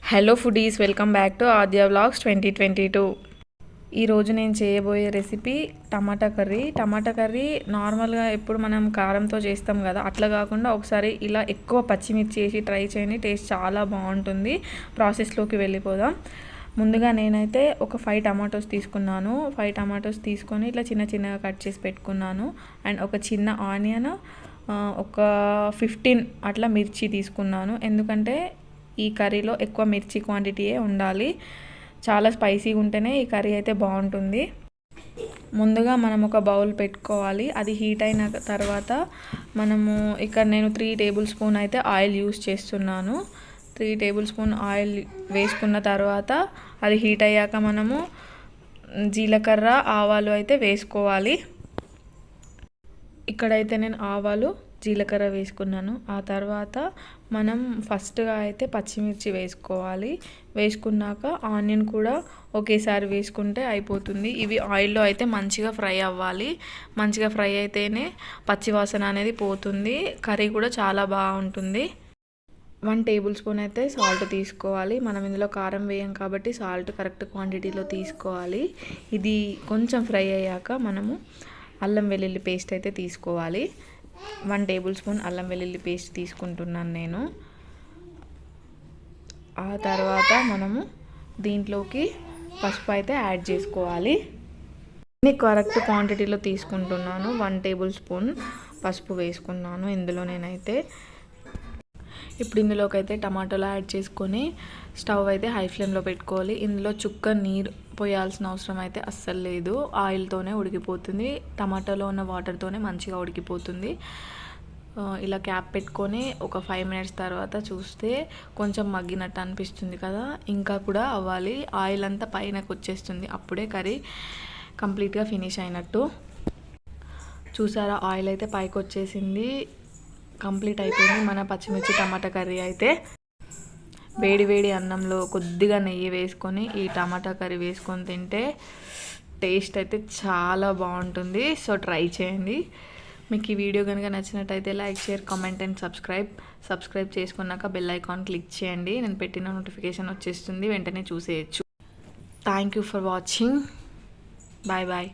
Hello foodies, welcome back to Aadya vlogs 2022. ఈరోజు నేను చేయబోయే రెసిపీ టమాటా కర్రీ. నార్మల్గా ఎప్పుడు మనం కారంతో చేస్తాం కదా, అట్లా కాకుండా ఒకసారి ఇలా ఎక్కువ పచ్చిమిర్చి వేసి ట్రై చేయండి. టేస్ట్ చాలా బాగుంటుంది. ప్రాసెస్లోకి వెళ్ళిపోదాం. ముందుగా నేనైతే ఒక 5 టమాటోస్ తీసుకున్నాను. 5 టమాటోస్ తీసుకొని ఇట్లా చిన్న చిన్నగా కట్ చేసి పెట్టుకున్నాను. అండ్ ఒక చిన్న ఆనియన్, ఒక 15 అట్లా మిర్చి తీసుకున్నాను. ఎందుకంటే ఈ కర్రీలో ఎక్కువ మిర్చి క్వాంటిటీయే ఉండాలి. చాలా స్పైసీగా ఉంటేనే ఈ కర్రీ అయితే బాగుంటుంది. ముందుగా మనం ఒక బౌల్ పెట్టుకోవాలి. అది హీట్ అయిన తర్వాత మనము ఇక్కడ నేను 3 టేబుల్ స్పూన్ అయితే ఆయిల్ యూస్ చేస్తున్నాను. 3 టేబుల్ స్పూన్ ఆయిల్ వేసుకున్న తర్వాత అది హీట్ అయ్యాక మనము జీలకర్ర, ఆవాలు అయితే వేసుకోవాలి. ఇక్కడైతే నేను ఆవాలు, జీలకర్ర వేసుకున్నాను. ఆ తర్వాత మనం ఫస్ట్గా అయితే పచ్చిమిర్చి వేసుకోవాలి. వేసుకున్నాక ఆనియన్ కూడా ఒకేసారి వేసుకుంటే అయిపోతుంది. ఇవి ఆయిల్లో అయితే మంచిగా ఫ్రై అవ్వాలి. మంచిగా ఫ్రై అయితేనే పచ్చివాసన అనేది పోతుంది. కర్రీ కూడా చాలా బాగుంటుంది. 1 టేబుల్ స్పూన్ అయితే సాల్ట్ తీసుకోవాలి. మనం ఇందులో కారం వేయం కాబట్టి సాల్ట్ కరెక్ట్ క్వాంటిటీలో తీసుకోవాలి. ఇది కొంచెం ఫ్రై అయ్యాక మనము అల్లం వెల్లుల్లి పేస్ట్ అయితే తీసుకోవాలి. 1 టేబుల్ స్పూన్ అల్లం వెల్లుల్లి పేస్ట్ తీసుకుంటున్నాను నేను. ఆ తర్వాత మనము దీంట్లోకి పసుపు అయితే యాడ్ చేసుకోవాలి. నేను కరెక్ట్ క్వాంటిటీలో తీసుకుంటున్నాను. 1 టేబుల్ స్పూన్ పసుపు వేసుకున్నాను ఇందులో నేనైతే. ఇప్పుడు ఇందులోకి అయితే టమాటోలు యాడ్ చేసుకొని స్టవ్ అయితే హై ఫ్లేమ్లో పెట్టుకోవాలి. ఇందులో చుక్క నీరు పోయాల్సిన అవసరం అయితే అస్సలు లేదు. ఆయిల్తోనే ఉడికిపోతుంది. టమాటాలో ఉన్న వాటర్తోనే మంచిగా ఉడికిపోతుంది. ఇలా క్యాప్ పెట్టుకొని ఒక 5 మినిట్స్ తర్వాత చూస్తే కొంచెం మగ్గినట్టు అనిపిస్తుంది కదా, ఇంకా కూడా అవ్వాలి. ఆయిల్ అంతా పైనకు వచ్చేస్తుంది. అప్పుడే కర్రీ కంప్లీట్గా ఫినిష్ అయినట్టు. చూసారా, ఆయిల్ అయితే పైకి వచ్చేసింది. కంప్లీట్ అయిపోయింది మన పచ్చిమిర్చి టమాటా కర్రీ అయితే. వేడి వేడి అన్నంలో కొద్దిగా నెయ్యి వేసుకొని ఈ టమాటా కర్రీ వేసుకొని తింటే టేస్ట్ అయితే చాలా బాగుంటుంది. సో ట్రై చేయండి. మీకు ఈ వీడియో కనుక నచ్చినట్టయితే like, share, comment and subscribe చేసుకున్నాక బెల్ ఐకాన్ క్లిక్ చేయండి. నేను పెట్టిన నోటిఫికేషన్ వచ్చేస్తుంది, వెంటనే చూసేయచ్చు. Thank you for watching. Bye bye.